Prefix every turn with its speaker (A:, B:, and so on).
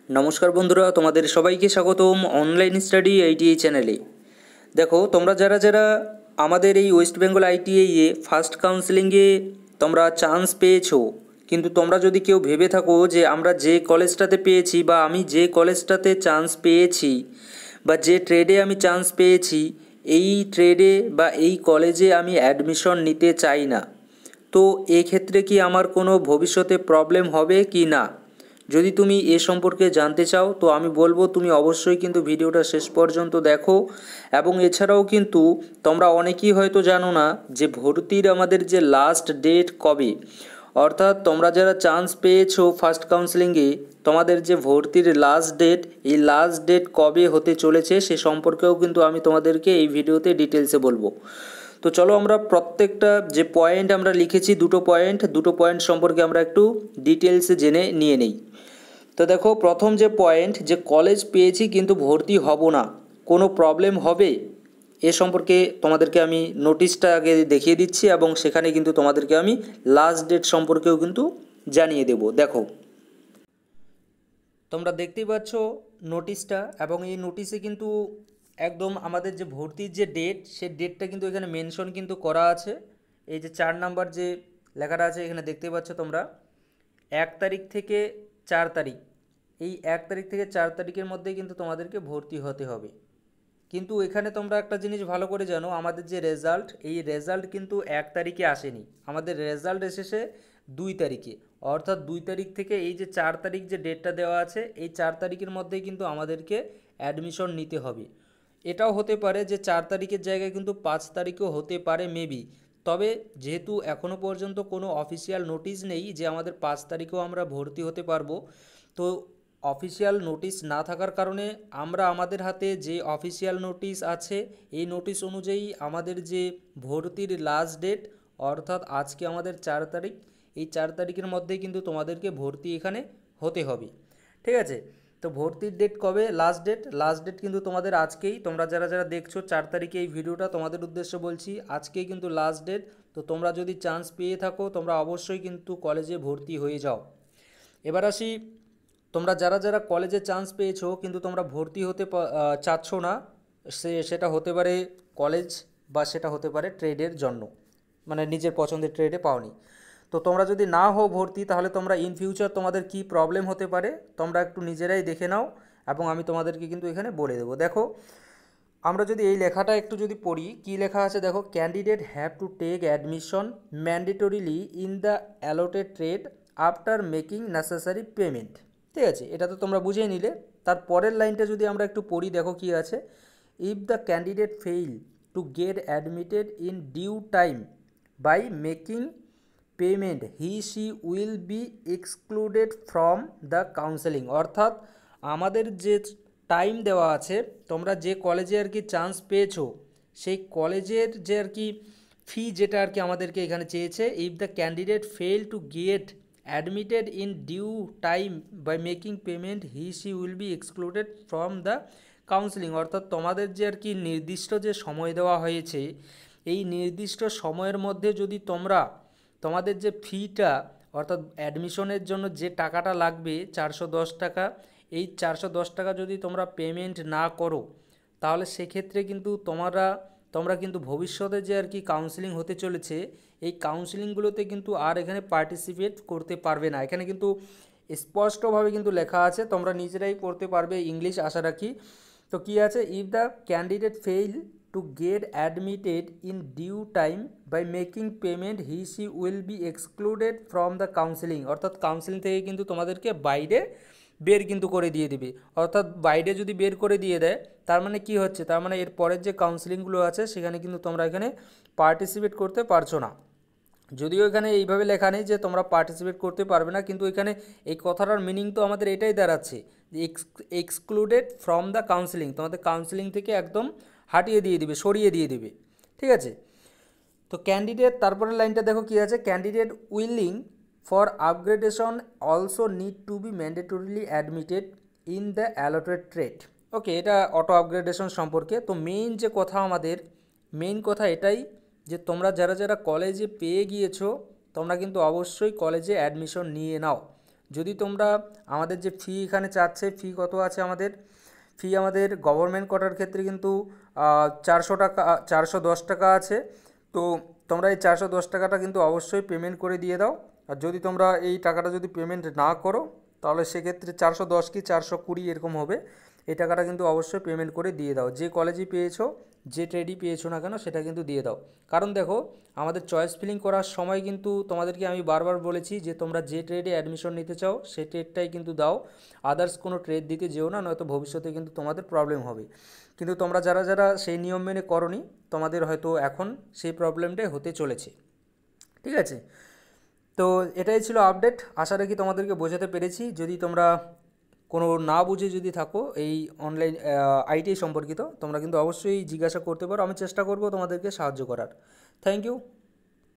A: নমস্কার বন্ধুরা, তোমাদের সবাইকে স্বাগতম অনলাইন স্টাডি আইটিআই চ্যানেলে। দেখো, তোমরা যারা যারা আমাদের এই ওয়েস্ট বেঙ্গল আইটিআইয়ে ফার্স্ট কাউন্সেলিংয়ে তোমরা চান্স পেয়েছো, কিন্তু তোমরা যদি কেউ ভেবে থাকো যে আমরা যে কলেজটাতে পেয়েছি বা আমি যে কলেজটাতে চান্স পেয়েছি বা যে ট্রেডে আমি চান্স পেয়েছি, এই ট্রেডে বা এই কলেজে আমি অ্যাডমিশন নিতে চাই না, তো এক্ষেত্রে কি আমার কোনো ভবিষ্যতে প্রবলেম হবে কি না, যদি তুমি এ সম্পর্কে জানতে চাও তো আমি বলবো তুমি অবশ্যই কিন্তু ভিডিওটা শেষ পর্যন্ত দেখো। এবং এছাড়াও কিন্তু তোমরা অনেকেই হয়তো জানো না যে ভর্তির আমাদের যে লাস্ট ডেট কবে, অর্থাৎ তোমরা যারা চান্স পেয়েছো ফার্স্ট কাউন্সেলিংয়ে, তোমাদের যে ভর্তির লাস্ট ডেট, এই লাস্ট ডেট কবে হতে চলেছে সে সম্পর্কেও কিন্তু আমি তোমাদেরকে এই ভিডিওতে ডিটেলসে বলবো। তো চলো আমরা প্রত্যেকটা যে পয়েন্ট আমরা লিখেছি, দুটো পয়েন্ট সম্পর্কে আমরা একটু ডিটেলসে জেনে নিয়ে নেই। তো দেখো, প্রথম যে পয়েন্ট, যে কলেজ পেয়েছি কিন্তু ভর্তি হব না, কোনো প্রবলেম হবে, এ সম্পর্কে তোমাদেরকে আমি নোটিশটা আগে দেখিয়ে দিচ্ছি এবং সেখানে কিন্তু তোমাদেরকে আমি লাস্ট ডেট সম্পর্কেও কিন্তু জানিয়ে দেব। দেখো, তোমরা দেখতেই পাচ্ছ নোটিশটা, এবং এই নোটিশে কিন্তু একদম আমাদের যে ভর্তির যে ডেট, সে ডেটটা কিন্তু এখানে মেনশন কিন্তু করা আছে। এই যে 4 নাম্বার যে লেখাটা আছে এখানে দেখতেই পাচ্ছ তোমরা, 1 তারিখ থেকে 4 তারিখ, এই 1 তারিখ থেকে 4 তারিখের মধ্যেই কিন্তু তোমাদেরকে ভর্তি হতে হবে। কিন্তু এখানে তোমরা একটা জিনিস ভালো করে জানো, আমাদের যে রেজাল্ট, এই রেজাল্ট কিন্তু 1 তারিখে আসেনি, আমাদের রেজাল্ট এসেছে 2 তারিখে। অর্থাৎ 2 তারিখ থেকে এই যে 4 তারিখ যে ডেটটা দেওয়া আছে, এই 4 তারিখের মধ্যেই কিন্তু আমাদেরকে অ্যাডমিশন নিতে হবে। এটাও হতে পারে যে 4 তারিখের জায়গায় কিন্তু 5 তারিখও হতে পারে মেবি। তবে যেহেতু এখনও পর্যন্ত কোনো অফিসিয়াল নোটিশ নেই যে আমাদের 5 তারিখেও আমরা ভর্তি হতে পারবো, তো অফিসিয়াল নোটিশ না থাকার কারণে আমরা আমাদের হাতে যে অফিসিয়াল নোটিশ আছে, এই নোটিশ অনুযায়ী আমাদের যে ভর্তির লাস্ট ডেট, অর্থাৎ আজকে আমাদের 4 তারিখ, এই 4 তারিখের মধ্যেই কিন্তু তোমাদেরকে ভর্তি এখানে হতে হবে। ঠিক আছে, তো ভর্তির ডেট কবে, লাস্ট ডেট কিন্তু তোমাদের আজকেই। তোমরা যারা যারা দেখছো 4 তারিখে এই ভিডিওটা, তোমাদের উদ্দেশ্যে বলছি আজকেই কিন্তু লাস্ট ডেট। তো তোমরা যদি চান্স পেয়ে থাকো তোমরা অবশ্যই কিন্তু কলেজে ভর্তি হয়ে যাও। এবার আসি, তোমরা যারা যারা কলেজে চান্স পেয়েছো কিন্তু তোমরা ভর্তি হতে চাচ্ছ না, সেটা হতে পারে কলেজ বা সেটা হতে পারে ট্রেডের জন্য, মানে নিজের পছন্দের ট্রেডে পাওনি। তো তোমরা যদি না হও ভর্তি, তাহলে তোমরা ইন ফিউচার তোমাদের কি প্রবলেম হতে পারে তোমরা একটু নিজেরাই দেখে নাও, এবং আমি তোমাদেরকে কিন্তু এখানে বলে দেবো। দেখো, আমরা যদি এই লেখাটা একটু যদি পড়ি, কি লেখা আছে দেখো, candidate have to take admission mandatorily in the allotted trade after making necessary payment. ঠিক আছে, এটা তো তোমরা বুঝেই নিলে। তার পরের লাইনটা যদি আমরা একটু পড়ি, দেখো কি আছে, if the candidate fail to get admitted in due time by making payment he she will be excluded from the counselling. অর্থাৎ আমাদের যে টাইম দেওয়া আছে, তোমরা যে কলেজে আর কি চান্স পেয়েছো, সেই কলেজের যে আর কি ফি যেটা আর কি আমাদেরকে এখানে চেয়েছে, if the candidate fail to get admitted in due time by making payment he she will be excluded from the counselling. অর্থাৎ তোমাদের যে আর কি নির্দিষ্ট যে সময় দেওয়া হয়েছে, এই নির্দিষ্ট সময়ের মধ্যে যদি তোমরা তোমাদের যে ফিটা, অর্থাৎ অ্যাডমিশনের জন্য যে টাকাটা লাগবে 410 টাকা, এই 410 টাকা যদি তোমরা পেমেন্ট না করো, তাহলে সেক্ষেত্রে কিন্তু তোমরা কিন্তু ভবিষ্যতে যে আর কি কাউন্সেলিং হতে চলেছে, এই কাউন্সেলিংগুলোতে কিন্তু আর এখানে পার্টিসিপেট করতে পারবে না। এখানে কিন্তু স্পষ্টভাবে কিন্তু লেখা আছে, তোমরা নিজেরাই পড়তে পারবে, ইংলিশ আশা রাখি। তো কি আছে, if the candidate fail to get admitted in due time by making payment he she will be excluded from the counselling. অর্থাৎ কাউন্সেলিং থেকে কিন্তু তোমাদেরকে বাইরে বের কিন্তু করে দিয়ে দেবে। অর্থাৎ বাইরে যদি বের করে দিয়ে দেয়, তার মানে কি হচ্ছে, তার মানে এর পরের যে কাউন্সেলিংগুলো আছে সেখানে কিন্তু তোমরা এখানে পার্টিসিপেট করতে পারছো না। যদিও এখানে এইভাবে লেখা নেই যে তোমরা পার্টিসিপেট করতে পারবে না, কিন্তু এখানে এই কথাটার মিনিং তো আমাদের এটাই দাঁড়াচ্ছে যে এক্সক্লুডেড ফ্রম দ্য কাউন্সেলিং, তোমাদের কাউন্সেলিং থেকে একদম হাটিয়ে দিয়ে দিবে, সরিয়ে দিয়ে দিবে। ঠিক আছে, তো ক্যান্ডিডেট, তারপরের লাইনটা দেখো কি আছে, candidate willing for upgradation also need to be mandatorily admitted in the allotted trade. Okay, এটা অটো আপগ্রেডেশন সম্পর্কে। তো মেইন কথা এটাই যে তোমরা যারা যারা কলেজে পেয়ে গিয়েছো, তোমরা কিন্তু অবশ্যই কলেজে অ্যাডমিশন নিয়ে নাও। যদি তোমরা আমাদের যে ফি এখানে চাচ্ছে, ফি কত আছে আমাদের, ফি আমাদের গভর্নমেন্ট কোটার ক্ষেত্রে কিন্তু 400 টাকা, 410 টাকা আছে। তো তোমরা এই 410 টাকাটা কিন্তু অবশ্যই পেমেন্ট করে দিয়ে দাও। আর যদি তোমরা এই টাকাটা যদি পেমেন্ট না করো, তাহলে সেক্ষেত্রে 410 কি 420 এরকম হবে। এই টাকাটা কিন্তু অবশ্যই পেমেন্ট করে দিয়ে দাও। যে কলেজই পেয়েছো, যে ট্রেডই পেয়েছো না কেন, সেটা কিন্তু দিয়ে দাও। কারণ দেখো, আমাদের চয়েস ফিলিং করার সময় কিন্তু তোমাদেরকে আমি বারবার বলেছি যে তোমরা যে ট্রেডে অ্যাডমিশন নিতে চাও সেই ট্রেডটাই কিন্তু দাও, আদার্স কোনো ট্রেড দিতে যেও না, নয়তো ভবিষ্যতে কিন্তু তোমাদের প্রবলেম হবে। কিন্তু তোমরা যারা যারা সেই নিয়ম মেনে করনি, তোমাদের হয়তো এখন সেই প্রবলেমটাই হতে চলেছে। ঠিক আছে, তো এটাই ছিল আপডেট। আশা রাখি তোমাদেরকে বোঝাতে পেরেছি। যদি তোমরা কোনো না বুঝে যদি থাকো এই অনলাইন আইটিআই সম্পর্কিত, তোমরা কিন্তু অবশ্যই জিজ্ঞাসা করতে পারো, আমি চেষ্টা করব তোমাদেরকে সাহায্য করার। Thank you.